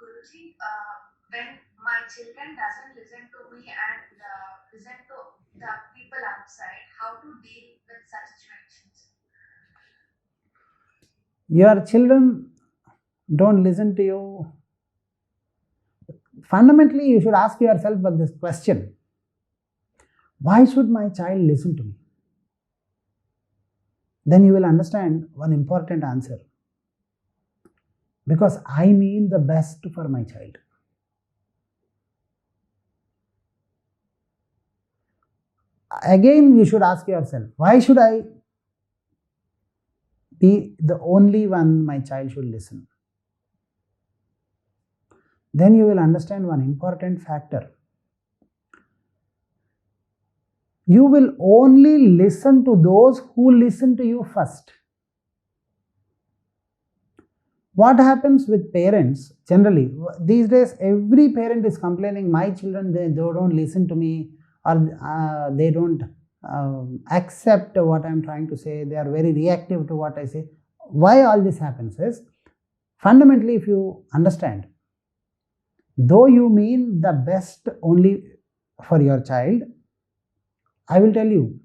Guruji, when my children doesn't listen to me and listen to the people outside, how to deal with such situations? Your children don't listen to you. Fundamentally, you should ask yourself this question: why should my child listen to me? Then you will understand one important answer. Because I mean the best for my child. Again, you should ask yourself, why should I be the only one my child should listen? Then you will understand one important factor. You will only listen to those who listen to you first. What happens with parents generally? These days, every parent is complaining, my children, they don't listen to me, or they don't accept what I am trying to say. They are very reactive to what I say. Why all this happens is, fundamentally, if you understand, though you mean the best only for your child, I will tell you.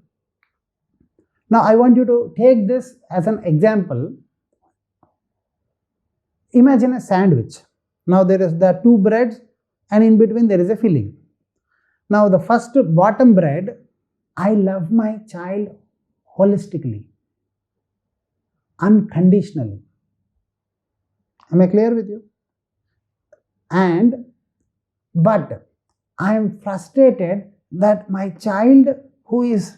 Now, I want you to take this as an example. Imagine a sandwich. Now, there is the two breads, and in between there is a filling. Now, the first bottom bread, I love my child holistically, unconditionally. Am I clear with you? But I am frustrated that my child who is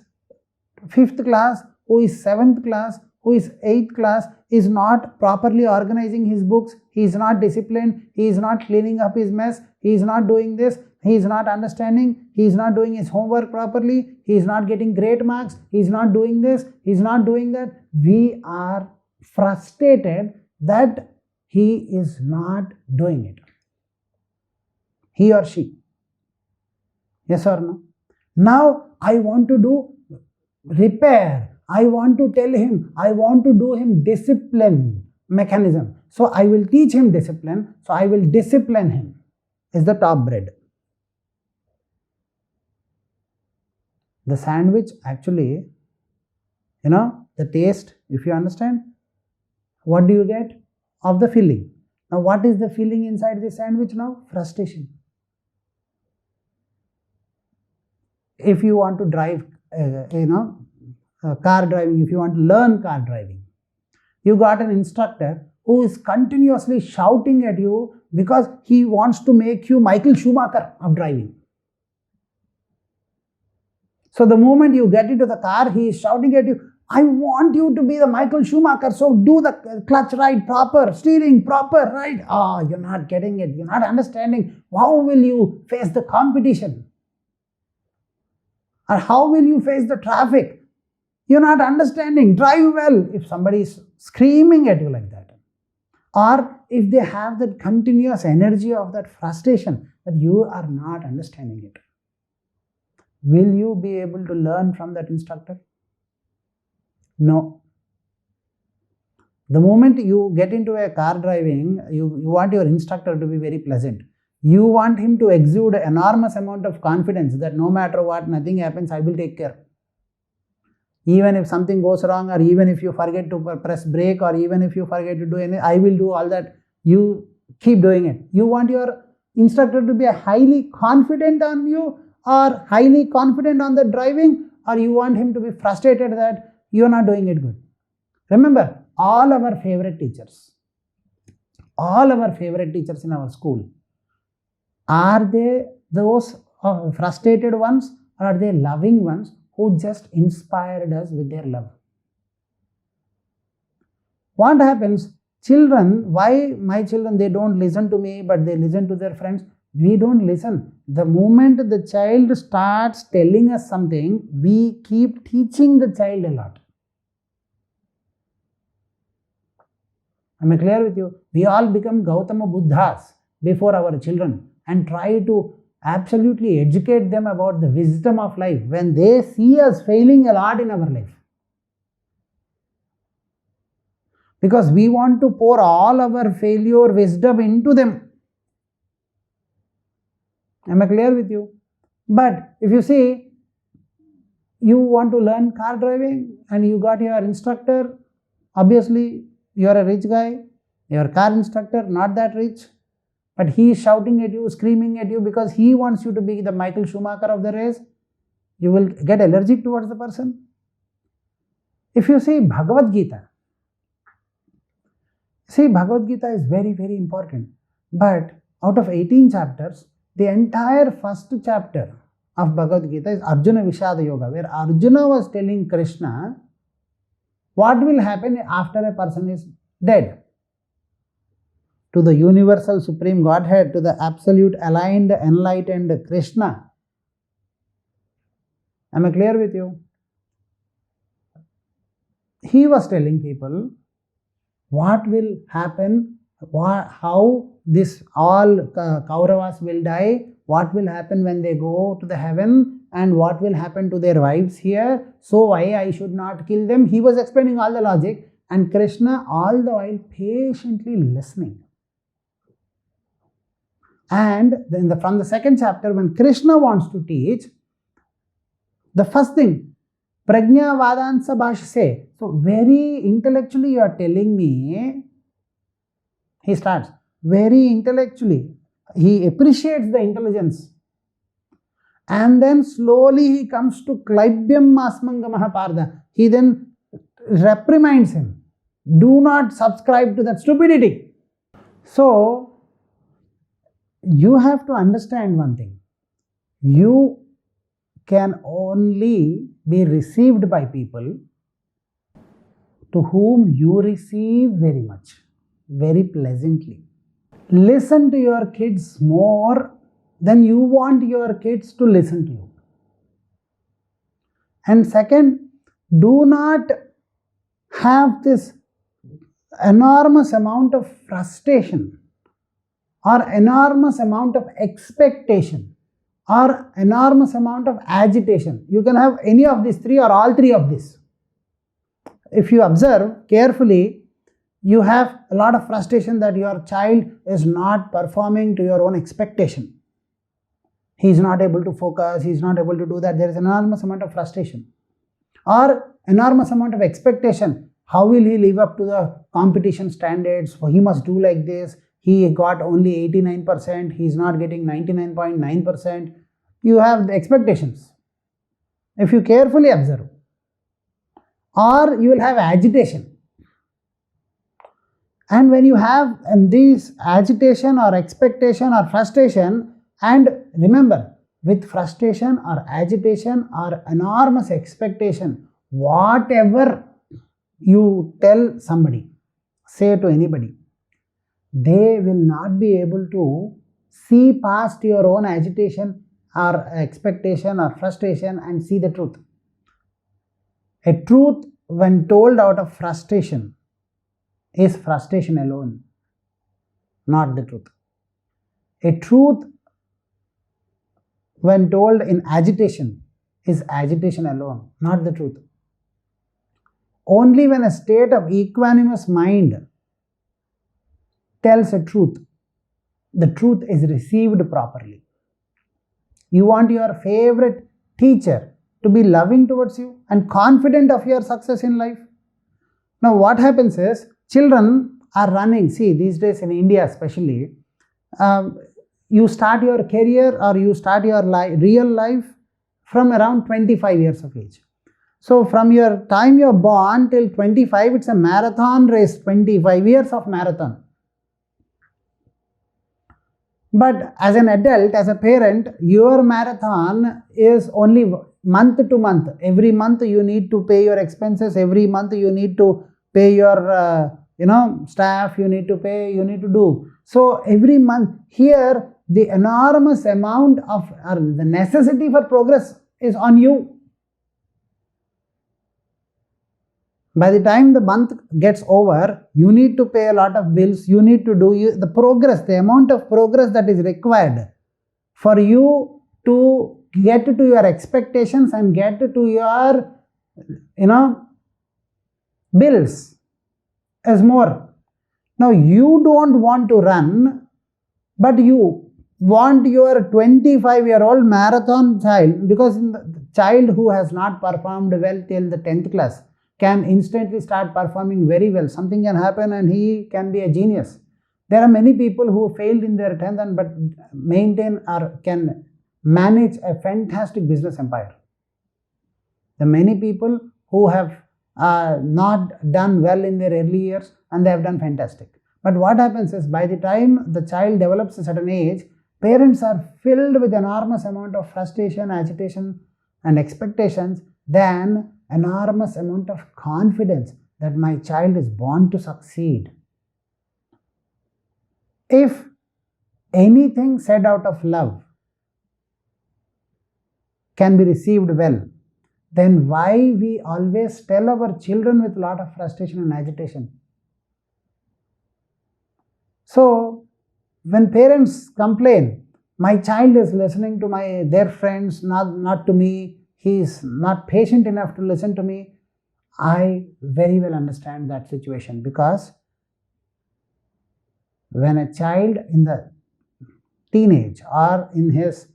5th class, who is 7th class, who is 8th class is not properly organizing his books, he is not disciplined, he is not cleaning up his mess, he is not doing this, he is not understanding, he is not doing his homework properly, he is not getting great marks, he is not doing this, he is not doing that. We are frustrated that he is not doing it. He or she. Yes or no? Now I want to do repair. I want to tell him, I want to do him discipline mechanism. So I will teach him discipline. So I will discipline him. Is the top bread. The sandwich actually, the taste, if you understand, what do you get? Of the filling. Now what is the filling inside the sandwich now? Frustration. If you want to drive, car driving, if you want to learn car driving, you got an instructor who is continuously shouting at you because he wants to make you Michael Schumacher of driving. So the moment you get into the car, he is shouting at you, I want you to be the Michael Schumacher, so do the clutch right proper, steering proper, right? You're not getting it, you're not understanding. How will you face the competition? Or how will you face the traffic? You're not understanding. Drive well. If somebody is screaming at you like that, or if they have that continuous energy of that frustration that you are not understanding it, will you be able to learn from that instructor? No. The moment you get into a car driving, you want your instructor to be very pleasant. You want him to exude an enormous amount of confidence that no matter what, nothing happens, I will take care. Even if something goes wrong, or even if you forget to press brake, or even if you forget to do anything, I will do all that. You keep doing it. You want your instructor to be highly confident on you, or highly confident on the driving, or you want him to be frustrated that you are not doing it good. Remember, all our favorite teachers in our school, are they those frustrated ones, or are they loving ones who just inspired us with their love? What happens? Children, why my children, they don't listen to me, but they listen to their friends? We don't listen. The moment the child starts telling us something, we keep teaching the child a lot. Am I clear with you? We all become Gautama Buddhas before our children and try to absolutely educate them about the wisdom of life when they see us failing a lot in our life. Because we want to pour all our failure wisdom into them. Am I clear with you? But if you see, you want to learn car driving and you got your instructor, obviously you are a rich guy, your car instructor not that rich, but he is shouting at you, screaming at you because he wants you to be the Michael Schumacher of the race, you will get allergic towards the person. If you see Bhagavad Gita, Bhagavad Gita is very, very important. But out of 18 chapters, the entire first chapter of Bhagavad Gita is Arjuna Vishada Yoga, where Arjuna was telling Krishna what will happen after a person is dead. To the universal supreme Godhead, to the absolute aligned, enlightened Krishna. Am I clear with you? He was telling people what will happen, how this all Kauravas will die, what will happen when they go to the heaven, and what will happen to their wives here, so why I should not kill them. He was explaining all the logic, and Krishna all the while patiently listening. And then from the second chapter, when Krishna wants to teach, the first thing, Prajna Vadansa Bhashase. So very intellectually you are telling me, he starts, very intellectually, he appreciates the intelligence. And then slowly he comes to Klaibyam Masmanga Mahaparda. He then reprimands him. Do not subscribe to that stupidity. So, you have to understand one thing. You can only be received by people to whom you receive very much, very pleasantly. Listen to your kids more than you want your kids to listen to you. And second, do not have this enormous amount of frustration or enormous amount of expectation or enormous amount of agitation. You can have any of these three or all three of these. If you observe carefully, you have a lot of frustration that your child is not performing to your own expectation. He is not able to focus, he is not able to do that. There is an enormous amount of frustration. Or enormous amount of expectation. How will he live up to the competition standards? He must do like this. He got only 89%, he is not getting 99.9%. You have the expectations. If you carefully observe. Or you will have agitation. And when you have this agitation or expectation or frustration, and remember, with frustration or agitation or enormous expectation, whatever you tell somebody, say to anybody, they will not be able to see past your own agitation or expectation or frustration and see the truth. A truth when told out of frustration is frustration alone, not the truth. A truth when told in agitation is agitation alone, not the truth. Only when a state of equanimous mind tells a truth, the truth is received properly. You want your favorite teacher to be loving towards you and confident of your success in life. Now what happens is, children are running, see these days in India especially, you start your career or you start your real life from around 25 years of age. So from your time you are born till 25, it's a marathon race, 25 years of marathon. But as an adult, as a parent, your marathon is only month to month. Every month you need to pay your expenses, every month you need to pay your staff, you need to pay, you need to do. So every month here, the enormous amount of the necessity for progress is on you. By the time the month gets over, you need to pay a lot of bills, you need to do the progress, the amount of progress that is required for you to get to your expectations and get to your, bills is more. Now you don't want to run, but you want your 25-year-old marathon child, because the child who has not performed well till the 10th class can instantly start performing very well. Something can happen and he can be a genius. There are many people who failed in their 10th and but maintain or can manage a fantastic business empire. The many people who have not done well in their early years and they have done fantastic. But what happens is, by the time the child develops a certain age, parents are filled with enormous amount of frustration, agitation and expectations, than enormous amount of confidence that my child is born to succeed. If anything said out of love can be received well, then why we always tell our children with a lot of frustration and agitation? So, when parents complain, my child is listening to their friends, not to me, he is not patient enough to listen to me, I very well understand that situation, because when a child in the teenage or in his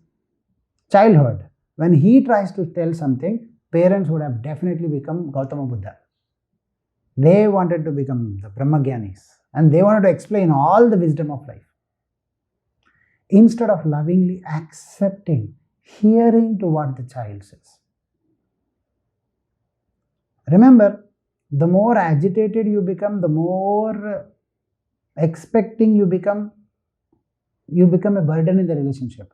childhood, when he tries to tell something, parents would have definitely become Gautama Buddha. They wanted to become the Brahmagyanis and they wanted to explain all the wisdom of life. Instead of lovingly accepting, hearing to what the child says. Remember, the more agitated you become, the more expecting you become a burden in the relationship.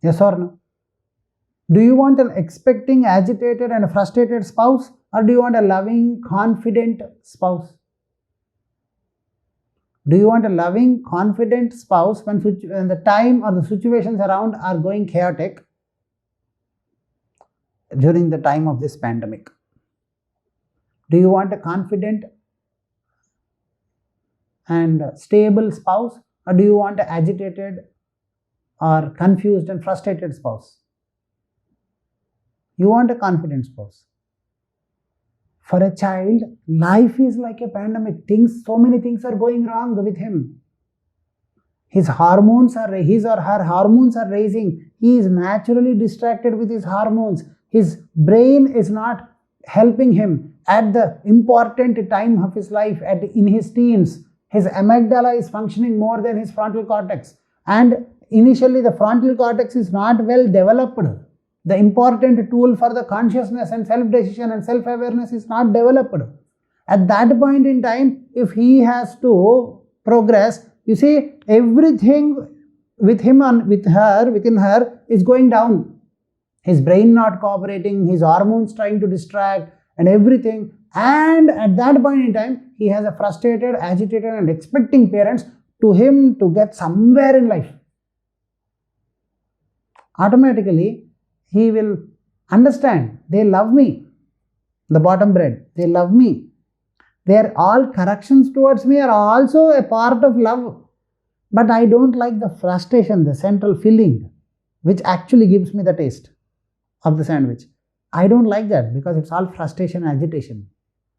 Yes or no? Do you want an expecting, agitated and frustrated spouse, or do you want a loving, confident spouse? Do you want a loving, confident spouse when the time or the situations around are going chaotic during the time of this pandemic? Do you want a confident and stable spouse, or do you want an agitated or confused and frustrated spouse? You want a confident spouse. For a child, life is like a pandemic. So many things are going wrong with him. His or her hormones are raising. He is naturally distracted with his hormones. His brain is not helping him at the important time of his life, in his teens. His amygdala is functioning more than his frontal cortex. And initially the frontal cortex is not well developed. The important tool for the consciousness and self-decision and self-awareness is not developed. At that point in time, if he has to progress, you see, everything with him and within her is going down. His brain not cooperating, his hormones trying to distract and everything. And at that point in time, he has a frustrated, agitated and expecting parents to him to get somewhere in life. Automatically, he will understand, they love me, the bottom bred, they love me. Their all corrections towards me are also a part of love. But I don't like the frustration, the central feeling, which actually gives me the taste of the sandwich. I don't like that because it's all frustration, agitation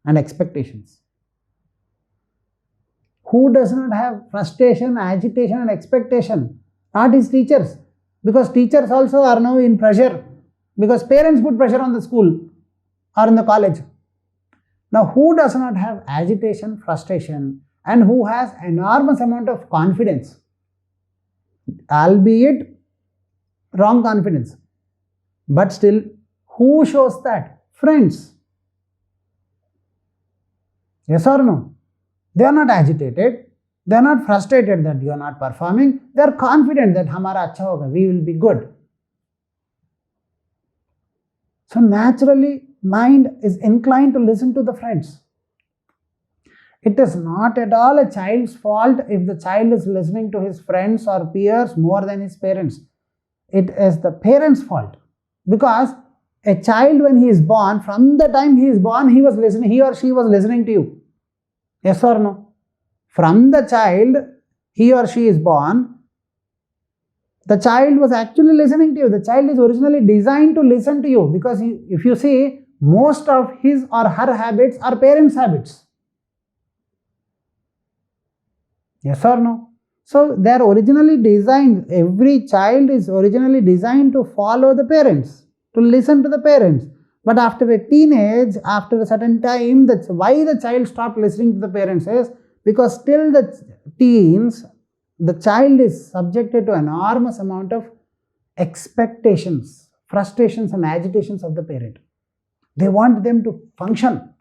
and expectations. Who does not have frustration, agitation and expectation? Not his teachers. Because teachers also are now in pressure, because parents put pressure on the school or in the college. Now, who does not have agitation, frustration, and who has enormous amount of confidence, albeit wrong confidence, but still, who shows that? Friends. Yes or no? They are not agitated. They are not frustrated that you are not performing. They are confident that hamara acha hoga, we will be good. So naturally, mind is inclined to listen to the friends. It is not at all a child's fault if the child is listening to his friends or peers more than his parents. It is the parents' fault, because a child, when he is born, from the time he is born, he or she was listening to you. Yes or no? From the child, he or she is born, the child was actually listening to you. The child is originally designed to listen to you, because if you see, most of his or her habits are parents' habits. Yes or no? So they are originally designed, every child is originally designed to follow the parents, to listen to the parents. But after a teenage, after a certain time, that's why the child stopped listening to the parents is because till the teens, the child is subjected to enormous amount of expectations, frustrations and agitations of the parent. They want them to function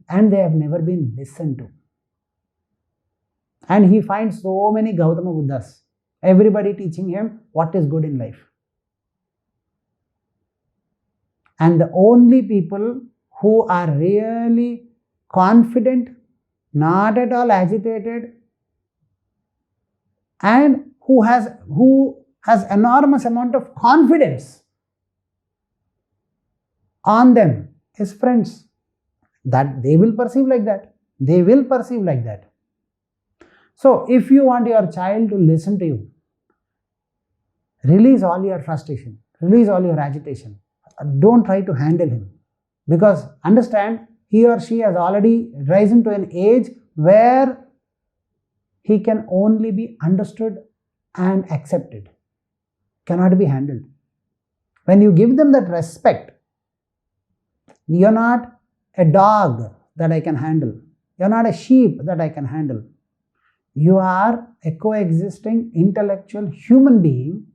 and they have never been listened to. And he finds so many Gautama Buddhas, everybody teaching him what is good in life. And the only people who are really confident, not at all agitated, and who has enormous amount of confidence on them, his friends, that they will perceive like that. They will perceive like that. So if you want your child to listen to you, release all your frustration, release all your agitation. Don't try to handle him, because understand, he or she has already risen to an age where he can only be understood and accepted, cannot be handled. When you give them that respect, you're not a dog that I can handle, you're not a sheep that I can handle. You are a coexisting intellectual human being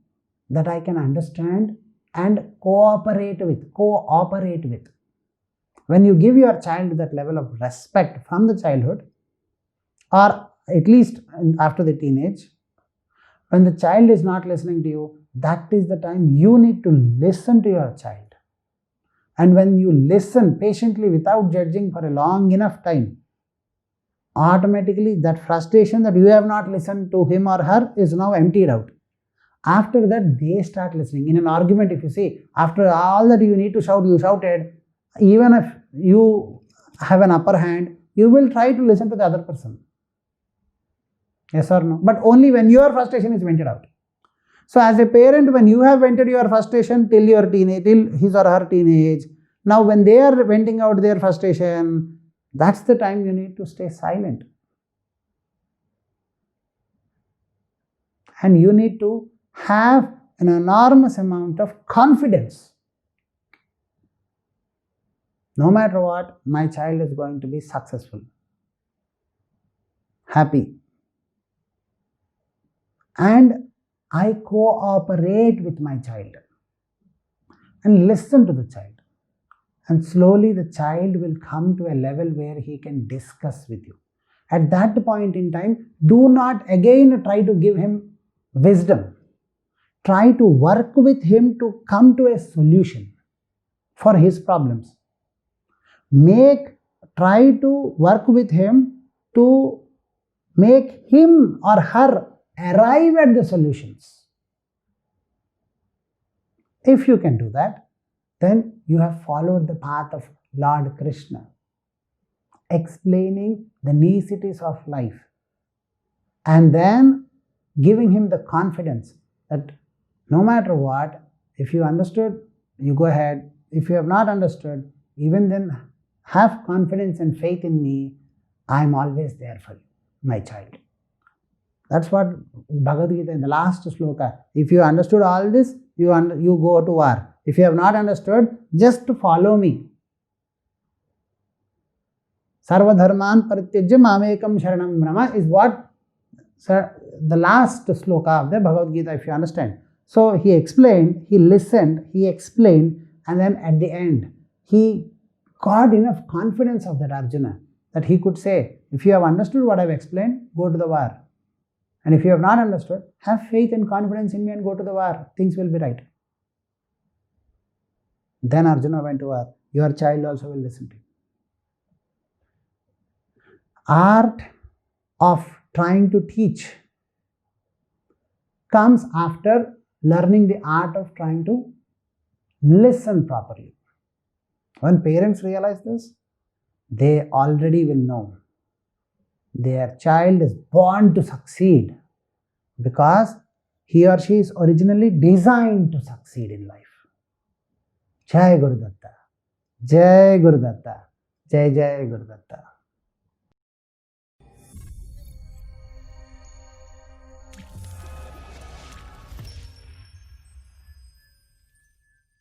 that I can understand and cooperate with. When you give your child that level of respect from the childhood, or at least after the teenage, when the child is not listening to you, that is the time you need to listen to your child. And when you listen patiently without judging for a long enough time, automatically that frustration that you have not listened to him or her is now emptied out. After that, they start listening. In an argument, if you see, after all that you need to shout, you shouted, even if you have an upper hand, you will try to listen to the other person. Yes or no? But only when your frustration is vented out. So as a parent, when you have vented your frustration till your teenage, till his or her teenage, now when they are venting out their frustration, that's the time you need to stay silent. And you need to have an enormous amount of confidence. No matter what, my child is going to be successful, happy. And I cooperate with my child and listen to the child. And slowly the child will come to a level where he can discuss with you. At that point in time, do not again try to give him wisdom. Try to work with him to come to a solution for his problems. Try to work with him to make him or her arrive at the solutions. If you can do that, then you have followed the path of Lord Krishna, explaining the niceties of life and then giving him the confidence that no matter what, if you understood, you go ahead. If you have not understood, even then have confidence and faith in me. I am always there for you, my child. That's what Bhagavad Gita in the last sloka. If you understood all this, you go to war. If you have not understood, just follow me. Sarva dharman parityajya mamekam sharanam brahma is what the last sloka of the Bhagavad Gita, if you understand. So he explained, he listened, he explained, and then at the end, he got enough confidence of that Arjuna that he could say, if you have understood what I have explained, go to the war. And if you have not understood, have faith and confidence in me and go to the war. Things will be right. Then Arjuna went to war. Your child also will listen to you. Art of trying to teach comes after learning the art of trying to listen properly. When parents realize this, they already will know their child is born to succeed because he or she is originally designed to succeed in life. Jai Gurudatta, Jai Gurudatta, Jai Jai Gurudatta.